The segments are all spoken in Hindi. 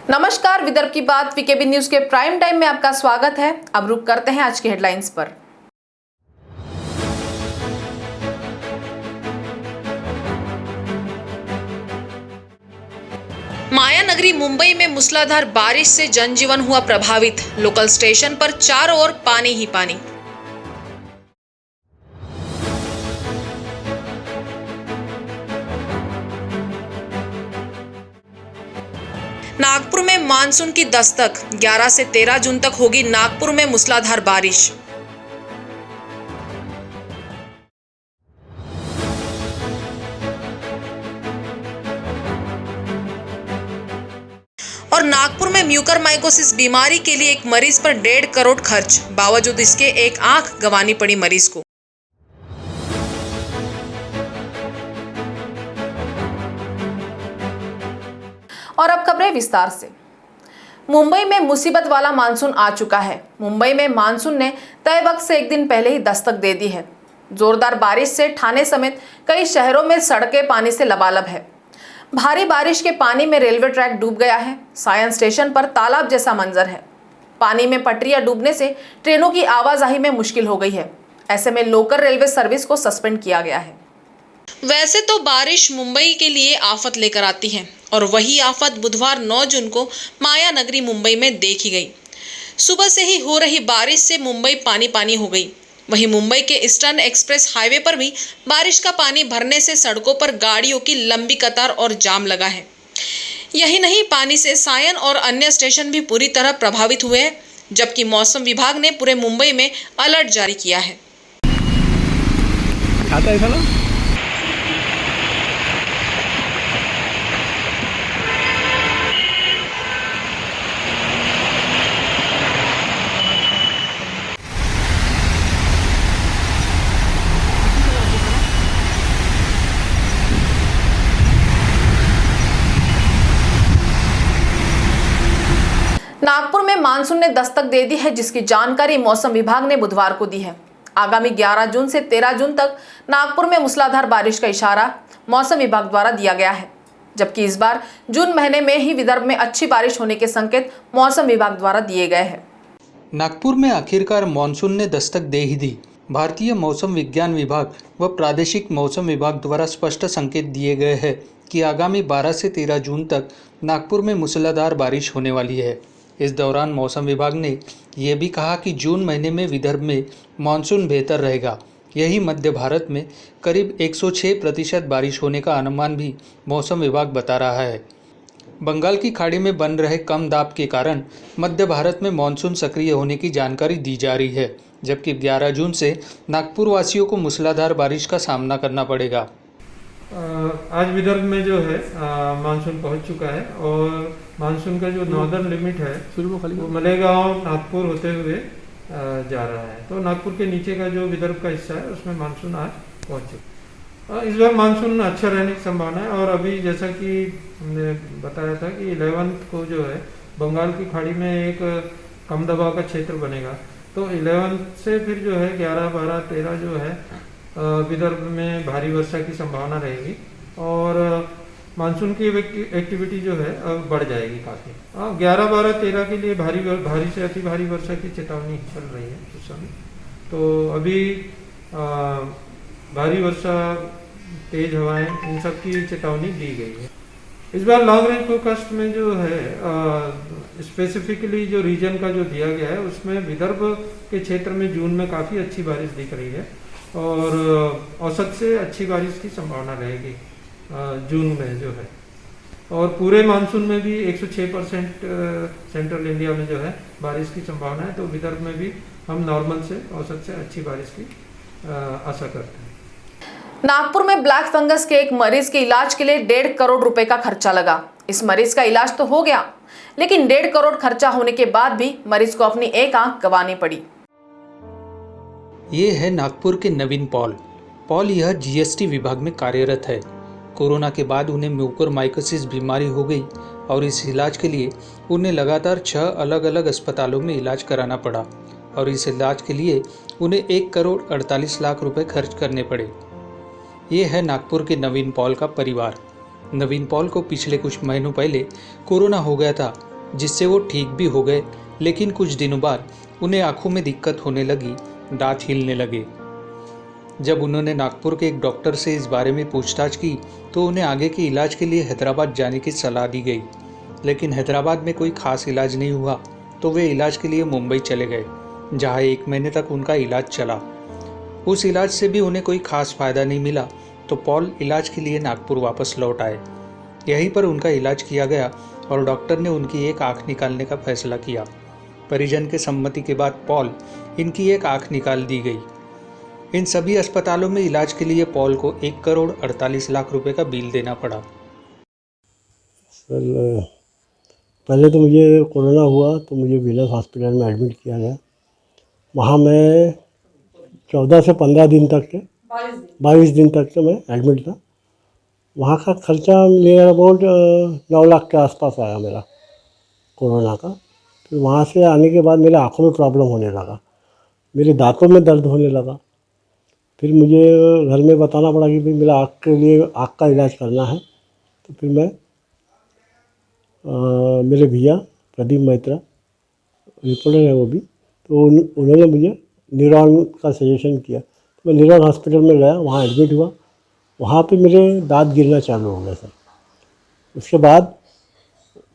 नमस्कार, विदर्भ की बात वीकेबी न्यूज के प्राइम टाइम में आपका स्वागत है। अब रुक करते हैं आज की हेडलाइंस पर। माया नगरी मुंबई में मूसलाधार बारिश से जनजीवन हुआ प्रभावित। लोकल स्टेशन पर चारों ओर पानी ही पानी। नागपुर में मानसून की दस्तक। 11 से 13 जून तक होगी नागपुर में मूसलाधार बारिश। और नागपुर में म्यूकरमाइकोसिस बीमारी के लिए एक मरीज पर 1.5 करोड़ खर्च, बावजूद इसके एक आंख गंवानी पड़ी मरीज को। और अब खबरें विस्तार से। मुंबई में मुसीबत वाला मानसून आ चुका है। मुंबई में मानसून ने तय वक्त से एक दिन पहले ही दस्तक दे दी है। जोरदार बारिश से ठाणे समेत कई शहरों में सड़कें पानी से लबालब है। भारी बारिश के पानी में रेलवे ट्रैक डूब गया है। सायन स्टेशन पर तालाब जैसा मंजर है। पानी में पटरियां डूबने से ट्रेनों की आवाजाही में मुश्किल हो गई है। ऐसे में लोकल रेलवे सर्विस को सस्पेंड किया गया है। वैसे तो बारिश मुंबई के लिए आफत लेकर आती है और वही आफत बुधवार 9 जून को माया नगरी मुंबई में देखी गई। सुबह से ही हो रही बारिश से मुंबई पानी पानी हो गई। वहीं मुंबई के ईस्टर्न एक्सप्रेस हाईवे पर भी बारिश का पानी भरने से सड़कों पर गाड़ियों की लंबी कतार और जाम लगा है। यही नहीं, पानी से सायन और अन्य स्टेशन भी पूरी तरह प्रभावित हुए हैं, जबकि मौसम विभाग ने पूरे मुंबई में अलर्ट जारी किया है। नागपुर में मानसून ने दस्तक दे दी है, जिसकी जानकारी मौसम विभाग ने बुधवार को दी है। आगामी 11 जून से 13 जून तक नागपुर में मूसलाधार बारिश का इशारा मौसम विभाग द्वारा दिया गया है, जबकि इस बार जून महीने में ही विदर्भ में अच्छी बारिश होने के संकेत मौसम विभाग द्वारा दिए गए हैं। नागपुर में आखिरकार मानसून ने दस्तक दे ही दी। भारतीय मौसम विज्ञान विभाग व प्रादेशिक मौसम विभाग द्वारा स्पष्ट संकेत दिए गए हैं कि आगामी 12 से 13 जून तक नागपुर में मूसलाधार बारिश होने वाली है। इस दौरान मौसम विभाग ने यह भी कहा कि जून महीने में विदर्भ में मानसून बेहतर रहेगा। यही मध्य भारत में करीब 106% बारिश होने का अनुमान भी मौसम विभाग बता रहा है। बंगाल की खाड़ी में बन रहे कम दाब के कारण मध्य भारत में मानसून सक्रिय होने की जानकारी दी जा रही है, जबकि 11 जून से नागपुर वासियों को मूसलाधार बारिश का सामना करना पड़ेगा। आज विदर्भ में जो है मानसून पहुंच चुका है और मानसून का जो नॉर्दर्न लिमिट है वो मलेगांव नागपुर होते हुए जा रहा है। तो नागपुर के नीचे का जो विदर्भ का हिस्सा है उसमें मानसून आज पहुंच चुका। इस बार मानसून अच्छा रहने की संभावना है और अभी जैसा कि हमने बताया था कि 11 को जो है बंगाल की खाड़ी में एक कम दबाव का क्षेत्र बनेगा। तो 11 से फिर जो है 11, 12, 13 जो है विदर्भ में भारी वर्षा की संभावना रहेगी और मानसून की एक्टिविटी जो है बढ़ जाएगी काफ़ी। 11, 12, 13 के लिए भारी से अति भारी वर्षा की चेतावनी चल रही है उस समय। तो अभी भारी वर्षा, तेज हवाएं, इन सब की चेतावनी दी गई है। इस बार लॉन्ग रेंज फोरकास्ट में जो है स्पेसिफिकली जो रीजन का जो दिया गया है उसमें विदर्भ के क्षेत्र में जून में काफ़ी अच्छी बारिश दिख रही है और औसत से अच्छी बारिश की संभावना रहेगी जून में जो है। और पूरे मानसून में भी 106% सेंट्रल इंडिया में जो है बारिश की संभावना है। तो विदर्भ में भी हम नॉर्मल से औसत से अच्छी बारिश की आशा करते हैं। नागपुर में ब्लैक फंगस के एक मरीज के इलाज के लिए 1.5 करोड़ रुपए का खर्चा लगा। इस मरीज का इलाज तो हो गया, लेकिन 1.5 करोड़ खर्चा होने के बाद भी मरीज को अपनी एक आंख गंवानी पड़ी। ये है नागपुर के नवीन पॉल यह जीएसटी विभाग में कार्यरत है। कोरोना के बाद उन्हें म्यूकरमाइकोसिस बीमारी हो गई और इस इलाज के लिए उन्हें लगातार 6 अलग अलग अस्पतालों में इलाज कराना पड़ा और इस इलाज के लिए उन्हें 1 करोड़ 48 लाख रुपए खर्च करने पड़े। ये है नागपुर के नवीन पॉल का परिवार। नवीन पॉल को पिछले कुछ महीनों पहले कोरोना हो गया था जिससे वो ठीक भी हो गए, लेकिन कुछ दिनों बाद उन्हें आंखों में दिक्कत होने लगी, दांत हिलने लगे। जब उन्होंने नागपुर के एक डॉक्टर से इस बारे में पूछताछ की तो उन्हें आगे के इलाज के लिए हैदराबाद जाने की सलाह दी गई, लेकिन हैदराबाद में कोई खास इलाज नहीं हुआ तो वे इलाज के लिए मुंबई चले गए, जहां 1 महीने तक उनका इलाज चला। उस इलाज से भी उन्हें कोई खास फायदा नहीं मिला तो पॉल इलाज के लिए नागपुर वापस लौट आए। यहीं पर उनका इलाज किया गया और डॉक्टर ने उनकी एक आंख निकालने का फैसला किया। परिजन के सम्मति के बाद पॉल इनकी एक आंख निकाल दी गई। इन सभी अस्पतालों में इलाज के लिए पॉल को 1,48,00,000 रुपए का बिल देना पड़ा। सर, पहले तो मुझे कोरोना हुआ तो मुझे विलस हॉस्पिटल में एडमिट किया गया। वहाँ मैं 14 से 15 दिन तक के 22 दिन तक के मैं एडमिट था। वहाँ का खर्चा नियर अबाउट 9 लाख के आसपास आया मेरा कोरोना का। फिर वहाँ से आने के बाद मेरे आँखों में प्रॉब्लम होने लगा, मेरे दांतों में दर्द होने लगा। फिर मुझे घर में बताना पड़ा कि भाई मेरा आँख के लिए आँख का इलाज करना है। तो फिर मैं मेरे भैया प्रदीप मैत्रा रिपोर्टर है वो भी, तो उन्होंने मुझे न्यूरॉन का सजेशन किया। तो मैं न्यूरॉन हॉस्पिटल में गया, वहाँ एडमिट हुआ। वहाँ पे मेरे दांत गिरना चालू हो गया सर। उसके बाद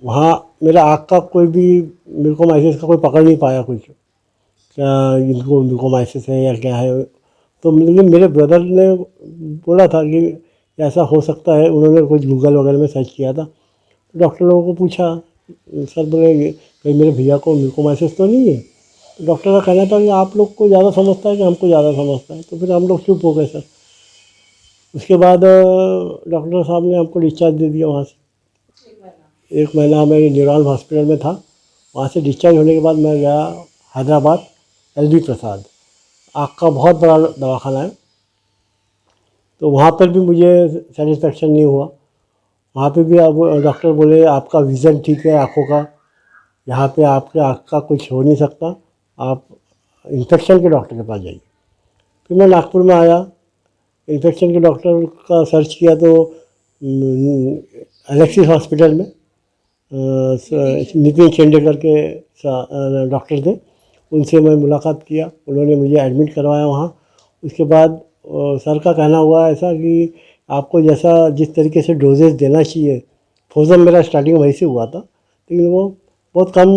वहाँ मेरा आँख का कोई भी म्यूकोमाइसिस का कोई पकड़ नहीं पाया कुछ, क्या इनको म्यूकोमाइसिस है या क्या है। तो मेरे ब्रदर ने बोला था कि ऐसा हो सकता है, उन्होंने कुछ गूगल वगैरह में सर्च किया था। डॉक्टर लोगों को पूछा, सर बोले कहीं मेरे भैया को म्यूकोमाइसिस तो नहीं है। तो डॉक्टर का कहना था कि आप लोग को ज़्यादा समझता है कि हमको ज़्यादा समझता है। तो फिर हम लोग चुप हो गए सर। उसके बाद डॉक्टर साहब ने हमको डिस्चार्ज दे दिया वहाँ से। 1 महीना मैं न्यूरॉन हॉस्पिटल में था। वहाँ से डिस्चार्ज होने के बाद मैं गया हैदराबाद LV प्रसाद, आँख का बहुत बड़ा दवाखाना है। तो वहाँ पर भी मुझे सेटिस्फेक्शन नहीं हुआ। वहाँ पे भी अब डॉक्टर बोले आपका विज़न ठीक है आँखों का, यहाँ पे आपके आँख का कुछ हो नहीं सकता, आप इन्फेक्शन के डॉक्टर के पास जाइए। फिर मैं नागपुर में आया, इन्फेक्शन के डॉक्टर का सर्च किया तो एलेक्सिस हॉस्पिटल में नितिन चंडेकर के डॉक्टर थे, उनसे मैं मुलाकात किया। उन्होंने मुझे एडमिट करवाया वहाँ। उसके बाद सर का कहना हुआ ऐसा कि आपको जैसा जिस तरीके से डोजेस देना चाहिए, फोजम मेरा स्टार्टिंग वहीं से हुआ था, लेकिन वो बहुत कम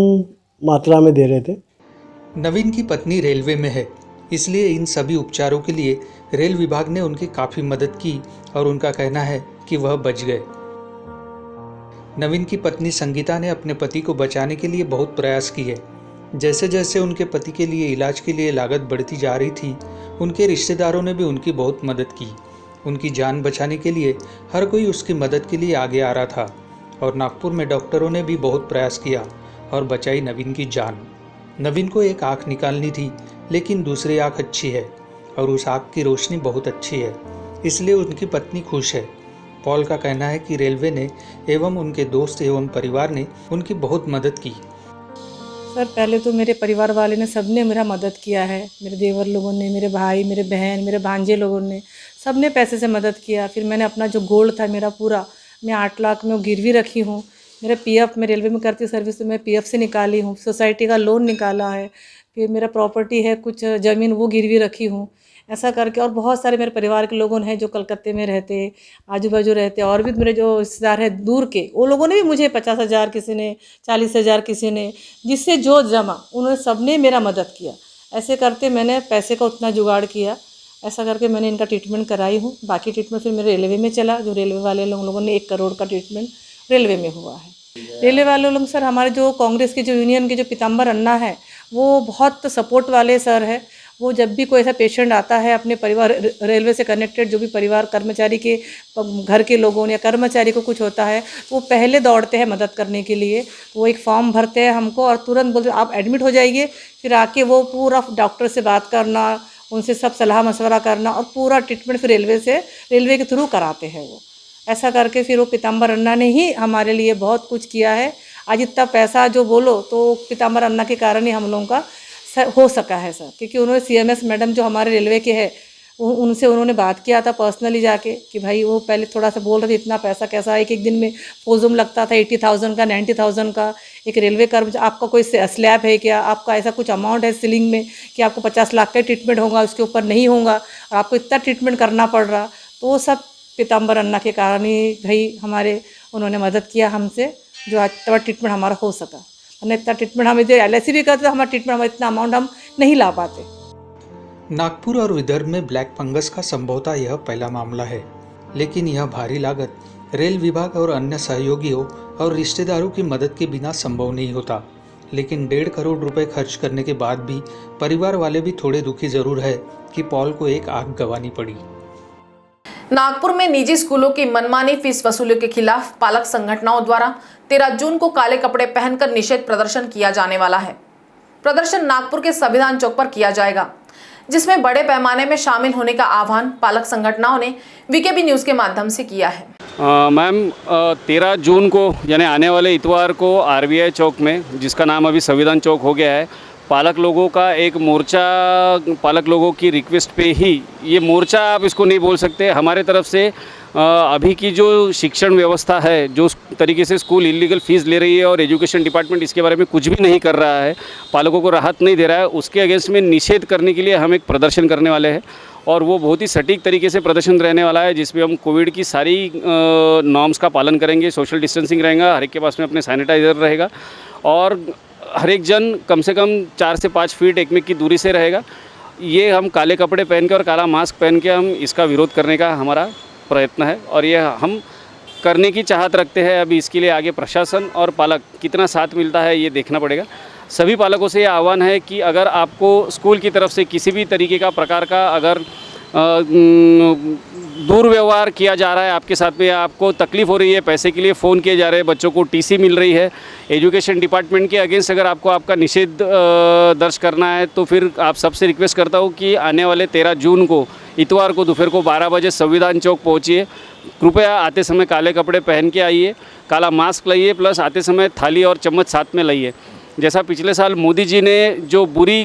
मात्रा में दे रहे थे। नवीन की पत्नी रेलवे में है, इसलिए इन सभी उपचारों के लिए रेल विभाग ने उनकी काफ़ी मदद की और उनका कहना है कि वह बच गए। नवीन की पत्नी संगीता ने अपने पति को बचाने के लिए बहुत प्रयास किए। जैसे जैसे उनके पति के लिए इलाज के लिए लागत बढ़ती जा रही थी, उनके रिश्तेदारों ने भी उनकी बहुत मदद की। उनकी जान बचाने के लिए हर कोई उसकी मदद के लिए आगे आ रहा था और नागपुर में डॉक्टरों ने भी बहुत प्रयास किया और बचाई नवीन की जान। नवीन को एक आँख निकालनी थी, लेकिन दूसरी आँख अच्छी है और उस आँख की रोशनी बहुत अच्छी है, इसलिए उनकी पत्नी खुश है। पॉल का कहना है कि रेलवे ने एवं उनके दोस्त एवं परिवार ने उनकी बहुत मदद की। सर, पहले तो मेरे परिवार वाले ने सबने मेरा मदद किया है। मेरे देवर लोगों ने, मेरे भाई, मेरे बहन, मेरे भांजे लोगों ने, सबने पैसे से मदद किया। फिर मैंने अपना जो गोल्ड था मेरा पूरा, मैं 8 लाख में गिरवी रखी हूँ। मेरा PF, मैं रेलवे में करती हूँ सर्विस, तो मैं PF से निकाली हूँ। सोसाइटी का लोन निकाला है। फिर मेरा प्रॉपर्टी है कुछ ज़मीन, वो गिरवी रखी हूँ। ऐसा करके और बहुत सारे मेरे परिवार के लोगों हैं जो कलकत्ते में रहते, आजू बाजू रहते, और भी मेरे जो रिश्तेदार हैं दूर के, वो लोगों ने भी मुझे 50,000, किसी ने 40,000, किसी ने, जिससे जो जमा उन्होंने सबने मेरा मदद किया। ऐसे करते मैंने पैसे का उतना जुगाड़ किया। ऐसा करके मैंने इनका ट्रीटमेंट कराई हूँ। बाकी ट्रीटमेंट फिर मेरे रेलवे में चला, जो रेलवे वाले लोगों ने 1 करोड़ का ट्रीटमेंट रेलवे में हुआ है। रेलवे वाले लोग सर, हमारे जो कांग्रेस के जो यूनियन के जो पीताम्बर अन्ना है, वो बहुत सपोर्ट वाले सर है। वो जब भी कोई ऐसा पेशेंट आता है, अपने परिवार रेलवे से कनेक्टेड जो भी परिवार कर्मचारी के घर के लोगों या कर्मचारी को कुछ होता है, वो पहले दौड़ते हैं मदद करने के लिए। वो एक फॉर्म भरते हैं हमको और तुरंत बोलते आप एडमिट हो जाइए। फिर आके वो पूरा डॉक्टर से बात करना, उनसे सब सलाह मशवरा करना और पूरा ट्रीटमेंट फिर रेलवे के थ्रू कराते हैं वो। ऐसा करके फिर वो पीताम्बर अन्ना ने ही हमारे लिए बहुत कुछ किया है। आज इतना पैसा जो बोलो तो पीताम्बर अन्ना के कारण ही हम लोगों का हो सका है सर, क्योंकि उन्होंने CMS मैडम जो हमारे रेलवे के है, उनसे उन्होंने बात किया था पर्सनली जाके कि भाई वो पहले थोड़ा सा बोल रहे थे इतना पैसा कैसा, एक एक दिन में फोजूम लगता था 80,000 का 90,000 का। एक रेलवे कर्मचारी, आपका कोई स्लैब है क्या, आपका ऐसा कुछ अमाउंट है सीलिंग में कि आपको 50 लाख का ट्रीटमेंट होगा, उसके ऊपर नहीं होगा और आपको इतना ट्रीटमेंट करना पड़ रहा। तो वो सब पीताम्बर अन्ना के कारण ही भाई हमारे उन्होंने मदद किया हमसे, जो आज तक ट्रीटमेंट हमारा हो सका। और इतना ट्रीटमेंट हम यदि LIC भी करते तो हमारा ट्रीटमेंट, हमारा इतना अमाउंट हम नहीं ला पाते। नागपुर और विदर्भ में ब्लैक फंगस का संभवतः यह पहला मामला है, लेकिन यह भारी लागत रेल विभाग और अन्य सहयोगियों और रिश्तेदारों की मदद के बिना संभव नहीं होता। लेकिन 1.5 करोड़ रुपए खर्च करने के बाद भी परिवार वाले भी थोड़े दुखी जरूर है कि पॉल को एक आंख गंवानी पड़ी। नागपुर में निजी स्कूलों की मनमानी फीस वसूली के खिलाफ पालक संगठनों द्वारा 13 जून को काले कपड़े पहनकर निषेध प्रदर्शन किया जाने वाला है। प्रदर्शन नागपुर के संविधान चौक पर किया जाएगा, जिसमें बड़े पैमाने में शामिल होने का आह्वान पालक संगठनों ने VKB न्यूज़ के माध्यम से किया है। मैम 13 जून को यानी आने वाले इतवार को RBI चौक में, जिसका नाम अभी संविधान चौक हो गया है, पालक लोगों का एक मोर्चा, पालक लोगों की रिक्वेस्ट पे ही, ये मोर्चा आप इसको नहीं बोल सकते, हमारे तरफ से अभी की जो शिक्षण व्यवस्था है, जो तरीके से स्कूल इलीगल फीस ले रही है और एजुकेशन डिपार्टमेंट इसके बारे में कुछ भी नहीं कर रहा है, पालकों को राहत नहीं दे रहा है, उसके अगेंस्ट में निषेध करने के लिए हम एक प्रदर्शन करने वाले हैं। और वो बहुत ही सटीक तरीके से प्रदर्शन रहने वाला है, जिसमें हम कोविड की सारी नॉर्म्स का पालन करेंगे, सोशल डिस्टेंसिंग रहेगा, हर एक के पास में अपने सैनिटाइज़र रहेगा और हर एक जन कम से कम 4 से 5 फीट एक की दूरी से रहेगा। ये हम काले कपड़े पहन के और काला मास्क पहन के हम इसका विरोध करने का हमारा प्रयत्न है और ये हम करने की चाहत रखते हैं। अभी इसके लिए आगे प्रशासन और पालक कितना साथ मिलता है ये देखना पड़ेगा। सभी पालकों से ये आह्वान है कि अगर आपको स्कूल की तरफ से किसी भी तरीके का प्रकार का अगर दुर्व्यवहार किया जा रहा है आपके साथ में, आपको तकलीफ़ हो रही है, पैसे के लिए फ़ोन किए जा रहे हैं, बच्चों को TC मिल रही है, एजुकेशन डिपार्टमेंट के अगेंस्ट अगर आपको आपका निषेध दर्ज करना है, तो फिर आप सबसे रिक्वेस्ट करता हूँ कि आने वाले 13 जून को इतवार को दोपहर को 12 बजे संविधान चौक पहुँचिए। कृपया आते समय काले कपड़े पहन के आइए, काला मास्क लाइए, प्लस आते समय थाली और चम्मच साथ में लाइए। जैसा पिछले साल मोदी जी ने जो बुरी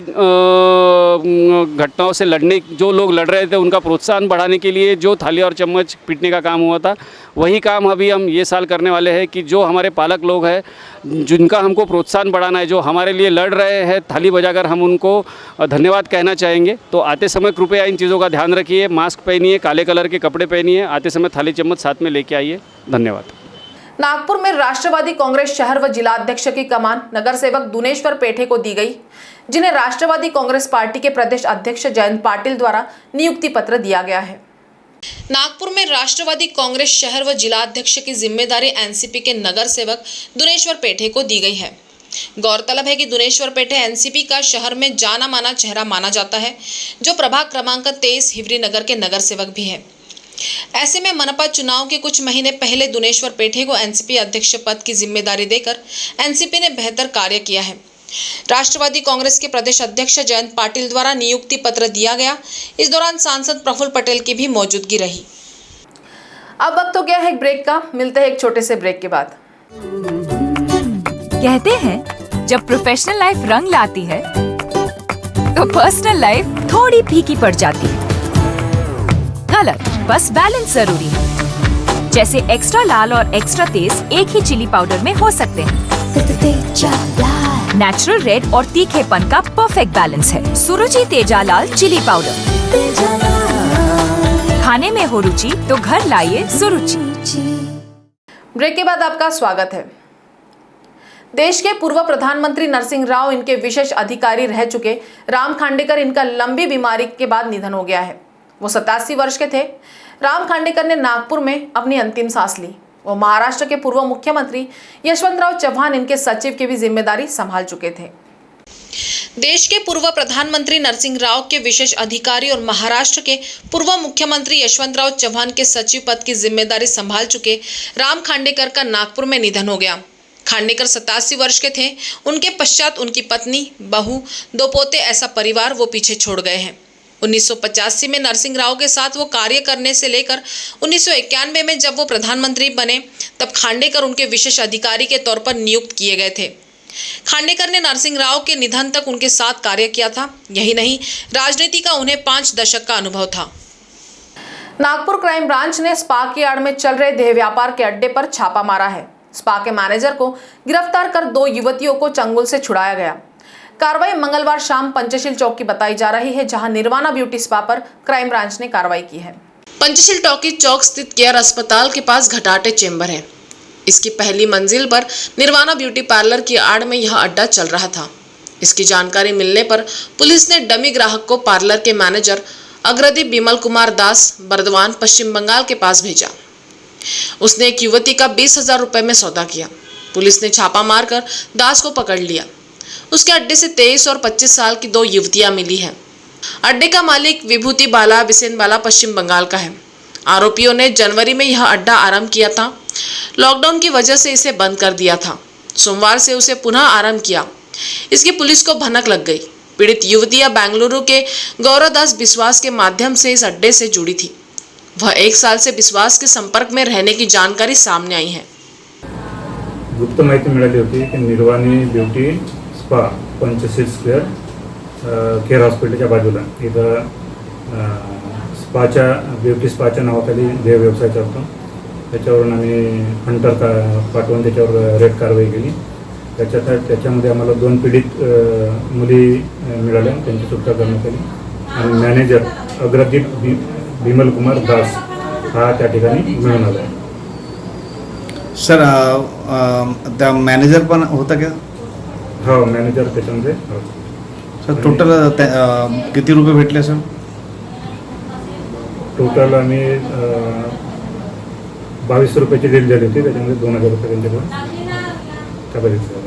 घटनाओं से लड़ने, जो लोग लड़ रहे थे उनका प्रोत्साहन बढ़ाने के लिए जो थाली और चम्मच पीटने का काम हुआ था, वही काम अभी हम ये साल करने वाले हैं कि जो हमारे पालक लोग हैं जिनका हमको प्रोत्साहन बढ़ाना है, जो हमारे लिए लड़ रहे हैं, थाली बजाकर हम उनको धन्यवाद कहना चाहेंगे। तो आते समय कृपया इन चीज़ों का ध्यान रखिए, मास्क पहनिए, काले कलर के कपड़े पहनिए, आते समय थाली चम्मच साथ में लेके आइए। धन्यवाद। नागपुर में राष्ट्रवादी कांग्रेस शहर व जिला अध्यक्ष की कमान नगर सेवक दुनेश्वर पेठे को दी गई, जिन्हें राष्ट्रवादी कांग्रेस पार्टी के प्रदेश अध्यक्ष जयंत पाटिल द्वारा नियुक्ति पत्र दिया गया है। नागपुर में राष्ट्रवादी कांग्रेस शहर व जिला अध्यक्ष की जिम्मेदारी NCP के नगर सेवक दुनेश्वर पेठे को दी गई है। गौरतलब है कि दुनेश्वर पेठे NCP का शहर में जाना माना चेहरा माना जाता है, जो प्रभाग क्रमांक 23 हिवरी नगर के नगर सेवक भी है। ऐसे में मनपा चुनाव के कुछ महीने पहले दुनेश्वर पेठे को NCP अध्यक्ष पद की जिम्मेदारी देकर NCP ने बेहतर कार्य किया है। राष्ट्रवादी कांग्रेस के प्रदेश अध्यक्ष जयंत पाटिल द्वारा नियुक्ति पत्र दिया गया। इस दौरान सांसद प्रफुल्ल पटेल की भी मौजूदगी रही। अब वक्त हो गया है एक ब्रेक का, मिलते हैं एक छोटे से ब्रेक के बाद। कहते हैं जब प्रोफेशनल लाइफ रंग लाती है तो पर्सनल लाइफ थोड़ी फीकी पड़ जाती है। गलत, बस बैलेंस जरूरी है। जैसे एक्स्ट्रा लाल और एक्स्ट्रा तेज एक ही चिली पाउडर में हो सकते हैं। नेचुरल रेड और तीखेपन का परफेक्ट बैलेंस है सुरुचि तेजा लाल चिली पाउडर। खाने में हो रुचि तो घर लाइए सुरुचि। ब्रेक के बाद आपका स्वागत है। देश के पूर्व प्रधानमंत्री नरसिंह राव इनके विशेष अधिकारी रह चुके राम खांडेकर, इनका लंबी बीमारी के बाद निधन हो गया है। वो 87 वर्ष के थे। राम खांडेकर ने नागपुर में अपनी अंतिम सांस ली। वो महाराष्ट्र के पूर्व मुख्यमंत्री यशवंतराव चव्हाण इनके सचिव की भी जिम्मेदारी संभाल चुके थे। देश के पूर्व प्रधानमंत्री नरसिंह राव के विशेष अधिकारी और महाराष्ट्र के पूर्व मुख्यमंत्री यशवंतराव चव्हाण के सचिव पद की जिम्मेदारी संभाल चुके राम खांडेकर का नागपुर में निधन हो गया। खांडेकर 87 वर्ष के थे। उनके पश्चात उनकी पत्नी, बहू, 2 पोते ऐसा परिवार वो पीछे छोड़ गए हैं। 1985 में नरसिंह राव के साथ वो कार्य करने से लेकर 1991 में जब वो प्रधानमंत्री बने तब खांडेकर उनके विशेष अधिकारी के तौर पर नियुक्त किए गए थे। खांडेकर ने नरसिंह राव के निधन तक उनके साथ कार्य किया था। यही नहीं, राजनीति का उन्हें 5 दशक का अनुभव था। नागपुर क्राइम ब्रांच ने स्पा की आड़ में चल रहे देह व्यापार के अड्डे पर छापा मारा है। स्पा के मैनेजर को गिरफ्तार कर 2 युवतियों को चंगुल से छुड़ाया गया। कार्रवाई मंगलवार शाम पंचशील चौक की बताई जा रही है, जहां निर्वाणा ब्यूटी स्पा पर क्राइम ब्रांच ने कार्रवाई की है। पंचशील टॉकी चौक स्थित केयर अस्पताल के पास घटाटे चेंबर है। इसकी पहली मंजिल पर निर्वाणा ब्यूटी पार्लर की आड़ में यह अड्डा चल रहा था। इसकी जानकारी मिलने पर पुलिस ने डमी ग्राहक को पार्लर के मैनेजर अग्रदीप बिमल कुमार दास बर्दवान पश्चिम बंगाल के पास भेजा। उसने एक युवती का 20,000 रुपए में सौदा किया। पुलिस ने छापा मारकर दास को पकड़ लिया। उसके अड्डे से 23 और 25 साल की 2 युवतियां मिली हैं। अड्डे का मालिक विभूति बाला बिसेन बाला पश्चिम बंगाल का है। आरोपियों ने जनवरी में यह अड्डा आरंभ किया था। लॉकडाउन की वजह से इसे बंद कर दिया था। सोमवार से उसे पुनः आरंभ किया। इसकी पुलिस को भनक लग गई। पीड़ित युवतियां बेंगलुरु के गौरवदास विश्वास के माध्यम से इस अड्डे से जुड़ी थी। वह 1 साल से विश्वास के संपर्क में रहने की जानकारी सामने आई है। गुप्त माहिती मिळाली होती की Nirvani beauty spa Panchsheel square care हॉस्पिटलच्या बाजूला इथं ब्युटी स्पाच्या नावाखाली देह व्यवसाय चालतो। त्याच्यावरून आम्ही हंटर पाठवून त्याच्यावर रेड कारवाई केली। त्याच्यामध्ये आम्हाला 2 पीडित मुली मिळाल्या, त्यांची सुटका करण्यात आली आणि मॅनेजर अग्रदीप बिमल कुमार दास हा त्या ठिकाणी मिळून आला आहे। सर त्या मॅनेजर पण होता का? हो, मॅनेजर त्याच्यामध्ये। सर टोटल किती रुपये भेटले सर? टोटल आम्ही 22 रुपयाची डील झाली होती, त्याच्यामध्ये 2,000 रुपये त्यांच्याकडून त्या।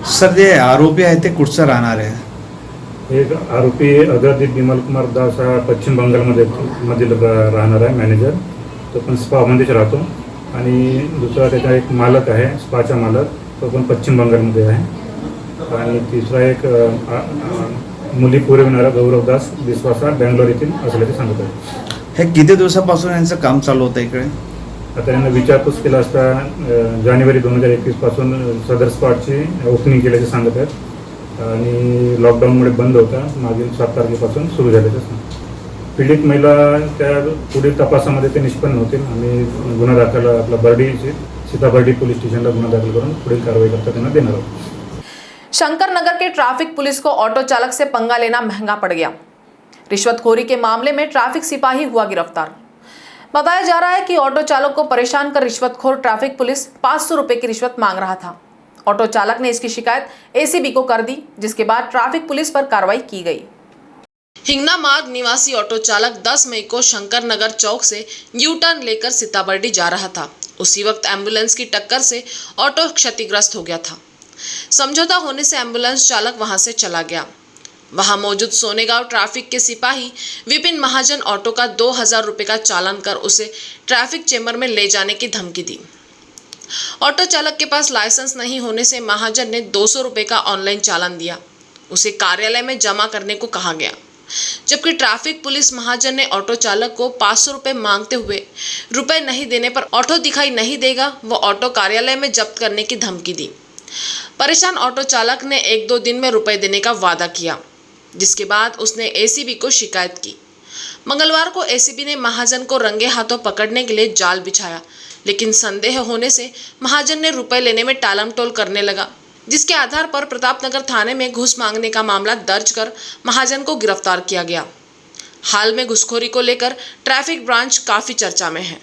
सर जे आरोपी आहे ते कुठचं राहणार आहे? एक आरोपी अग्रदीप बिमल कुमार दास हा पश्चिम बंगालमधील राहणार आहे मॅनेजर, तो पण स्पामध्येच राहतो। आणि दुसरा त्याचा एक मालक आहे, स्पाचा मालक, तो पण पश्चिम बंगालमध्ये आहे। आणि तिसरा एक मुली पुरविणारा गौरवदास विश्वास हा बेंगलोर येथील असल्याचे सांगत आहे। हे किती दिवसापासून यांचं काम चालू होतं इकडे? आता यांना विचारपूस केला असता जानेवारी 2021 पासून सदर स्पॉटची ओपनिंग केल्याचे सांगत आहेत आणि लॉकडाऊनमुळे बंद होता, मागील 7 तारखेपासून सुरू झाल्याचं सांगतात। पीडित महिला त्या पुढील तपासामध्ये ते निष्पन्न होतील। आम्ही गुन्हा दाखल आपला सीताबर्डी पोलीस स्टेशनला गुन्हा दाखल करून पुढील कारवाई करता त्यांना देणार आहोत। शंकरनगर के ट्रैफिक पुलिस को ऑटो चालक से पंगा लेना महंगा पड़ गया। रिश्वतखोरी के मामले में ट्रैफिक सिपाही हुआ गिरफ्तार। बताया जा रहा है कि ऑटो चालक को परेशान कर रिश्वतखोर ट्रैफिक पुलिस 500 रुपए की रिश्वत मांग रहा था। ऑटो चालक ने इसकी शिकायत एसीबी को कर दी, जिसके बाद ट्रैफिक पुलिस पर कार्रवाई की गई। हिंगना मार्ग निवासी ऑटो चालक 10 मई को शंकरनगर चौक से यू टर्न लेकर सीताबर्डी जा रहा था। उसी वक्त एम्बुलेंस की टक्कर से ऑटो क्षतिग्रस्त हो गया था। समझौता होने से एम्बुलेंस चालक वहां से चला गया। वहां मौजूद सोनेगांव ट्रैफिक के सिपाही विपिन महाजन ऑटो का 2,000 रुपए का चालान कर उसे ट्रैफिक चेंबर में ले जाने की धमकी दी। ऑटो चालक के पास लाइसेंस नहीं होने से महाजन ने 200 रुपए का ऑनलाइन चालान दिया। उसे कार्यालय में जमा करने को कहा गया, जबकि ट्रैफिक पुलिस महाजन ने ऑटो चालक को 500 रुपए मांगते हुए रुपए नहीं देने पर ऑटो दिखाई नहीं देगा वो ऑटो कार्यालय में जब्त करने की धमकी दी। परेशान ऑटो चालक ने 1-2 दिन में रुपए देने का वादा किया, जिसके बाद उसने एसीबी को शिकायत की। मंगलवार को एसीबी ने महाजन को रंगे हाथों पकड़ने के लिए जाल बिछाया, लेकिन संदेह होने से महाजन ने रुपए लेने में टालमटोल करने लगा, जिसके आधार पर प्रतापनगर थाने में घूस मांगने का मामला दर्ज कर महाजन को गिरफ्तार किया गया। हाल में घूसखोरी को लेकर ट्रैफिक ब्रांच काफी चर्चा में है।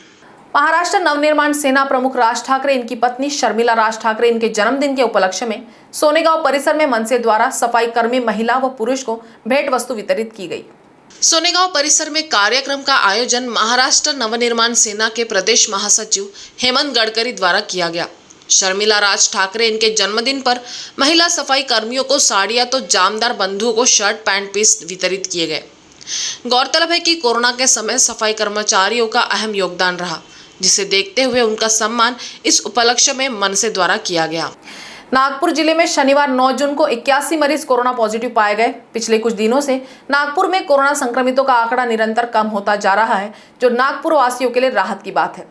महाराष्ट्र नवनिर्माण सेना प्रमुख राज ठाकरे, इनकी पत्नी शर्मिला राज ठाकरे, इनके जन्मदिन के उपलक्ष्य में सोनेगांव परिसर में मनसे द्वारा सफाई कर्मी महिला व पुरुष को भेंट वस्तु वितरित की गई। सोनेगांव परिसर में कार्यक्रम का आयोजन महाराष्ट्र नवनिर्माण सेना के प्रदेश महासचिव हेमंत गडकरी द्वारा किया गया। शर्मिला राज ठाकरे, इनके जन्मदिन पर महिला सफाई कर्मियों को साड़ियां तो जामदार बंधुओं को शर्ट पैंट पीस वितरित किए गए। गौरतलब है कि कोरोना के समय सफाई कर्मचारियों का अहम योगदान रहा, जिसे देखते हुए उनका सम्मान इस उपलक्ष्य में मनसे द्वारा किया गया। नागपुर जिले में शनिवार 9 जून को 81 मरीज कोरोना पॉजिटिव पाए गए। पिछले कुछ दिनों से नागपुर में कोरोना संक्रमितों का आंकड़ा निरंतर कम होता जा रहा है, जो नागपुर वासियों के लिए राहत की बात है।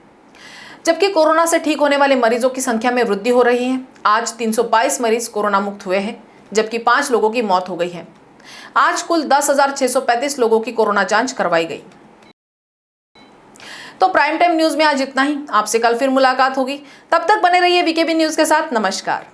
जबकि कोरोना से ठीक होने वाले मरीजों की संख्या में वृद्धि हो रही है। आज 322 मरीज कोरोना मुक्त हुए हैं, जबकि 5 लोगों की मौत हो गई है। आज कुल 10,635 लोगों की कोरोना जांच करवाई गई। तो प्राइम टाइम न्यूज में आज इतना ही। आपसे कल फिर मुलाकात होगी, तब तक बने रहिए वीकेबी न्यूज के साथ। नमस्कार।